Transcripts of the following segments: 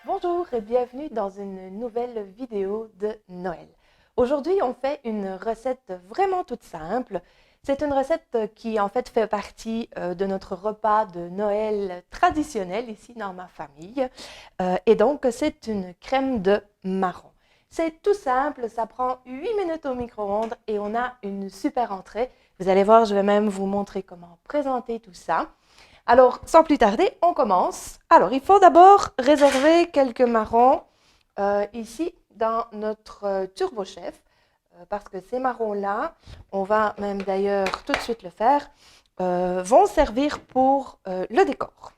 Bonjour et bienvenue dans une nouvelle vidéo de Noël. Aujourd'hui, on fait une recette vraiment toute simple. C'est une recette qui en fait fait partie de notre repas de Noël traditionnel ici dans ma famille. Et donc, c'est une crème de marron. C'est tout simple, ça prend 8 minutes au micro-ondes et on a une super entrée. Vous allez voir, je vais même vous montrer comment présenter tout ça. Alors, sans plus tarder, on commence. Alors, il faut d'abord réserver quelques marrons ici dans notre Turbo Chef parce que ces marrons-là, on va même d'ailleurs tout de suite le faire, vont servir pour le décor.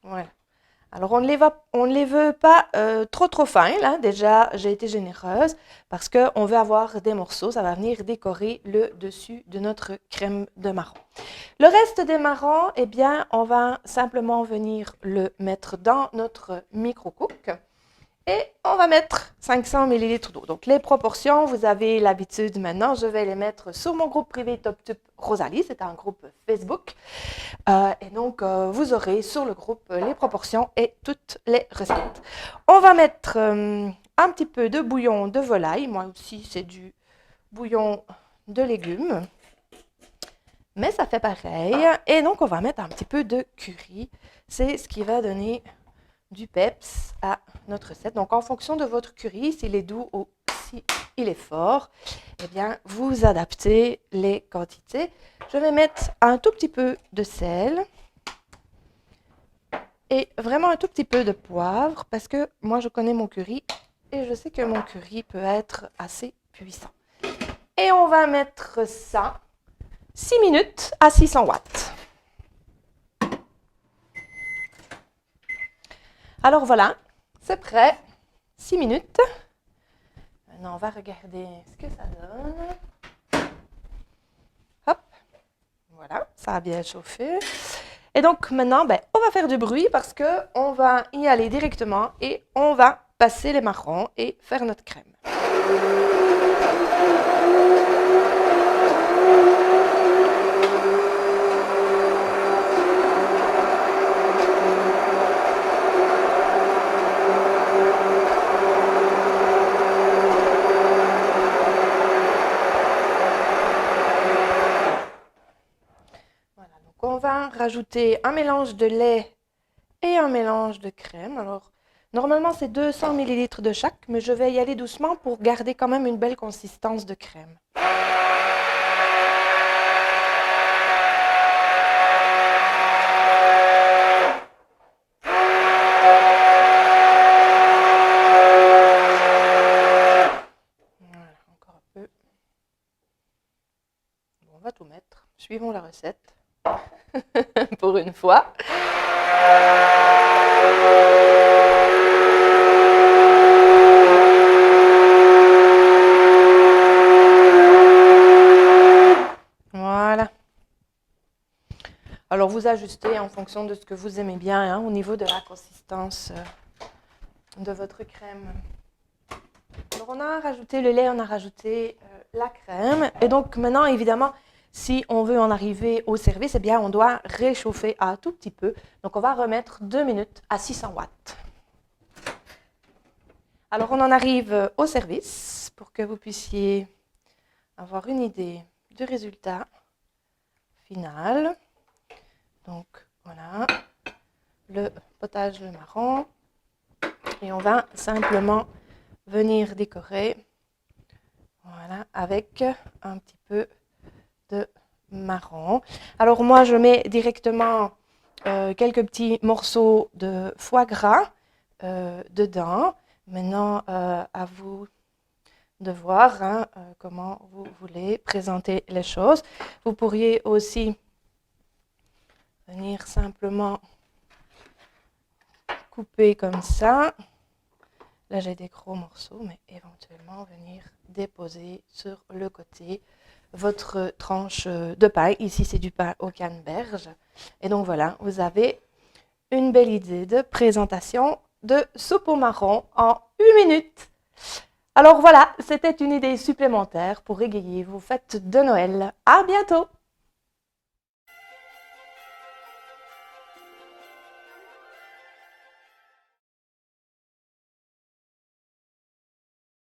Voilà. Alors, on ne les veut pas trop fins, là. Déjà, j'ai été généreuse parce qu'on veut avoir des morceaux. Ça va venir décorer le dessus de notre crème de marron. Le reste des marrons, eh bien, on va simplement venir le mettre dans notre micro-cook. Et on va mettre 500 ml d'eau. Donc, les proportions, vous avez l'habitude maintenant. Je vais les mettre sur mon groupe privé TopTup Rosalie. C'est un groupe Facebook. Et donc, vous aurez sur le groupe les proportions et toutes les recettes. On va mettre un petit peu de bouillon de volaille. Moi aussi, c'est du bouillon de légumes. Mais ça fait pareil. Et donc, on va mettre un petit peu de curry. C'est ce qui va donner du peps à notre recette. Donc, en fonction de votre curry, s'il est doux ou s'il est fort, eh bien, vous adaptez les quantités. Je vais mettre un tout petit peu de sel et vraiment un tout petit peu de poivre parce que moi, je connais mon curry et je sais que mon curry peut être assez puissant. Et on va mettre ça 6 minutes à 600 watts. Alors voilà, c'est prêt. 6 minutes. Maintenant, on va regarder ce que ça donne. Hop, voilà, ça a bien chauffé. Et donc maintenant, on va faire du bruit parce qu'on va y aller directement et on va passer les marrons et faire notre crème. On va rajouter un mélange de lait et un mélange de crème. Alors, normalement, c'est 200 ml de chaque, mais je vais y aller doucement pour garder quand même une belle consistance de crème. Voilà, encore un peu. On va tout mettre. Suivons la recette. Pour une fois. Voilà. Alors vous ajustez en fonction de ce que vous aimez bien au niveau de la consistance de votre crème. Alors on a rajouté le lait, on a rajouté la crème. Et donc maintenant, évidemment, si on veut en arriver au service, eh bien, on doit réchauffer un tout petit peu. Donc, on va remettre 2 minutes à 600 watts. Alors, on en arrive au service pour que vous puissiez avoir une idée du résultat final. Donc, voilà, le potage de marron. Et on va simplement venir décorer, voilà, avec un petit peu de marron. Alors moi, je mets directement quelques petits morceaux de foie gras dedans. Maintenant, à vous de voir comment vous voulez présenter les choses. Vous pourriez aussi venir simplement couper comme ça. Là, j'ai des gros morceaux, mais éventuellement venir déposer sur le côté votre tranche de pain. Ici, c'est du pain au canneberge. Et donc, voilà, vous avez une belle idée de présentation de soupe au marron en 8 minutes. Alors voilà, c'était une idée supplémentaire pour égayer vos fêtes de Noël. À bientôt!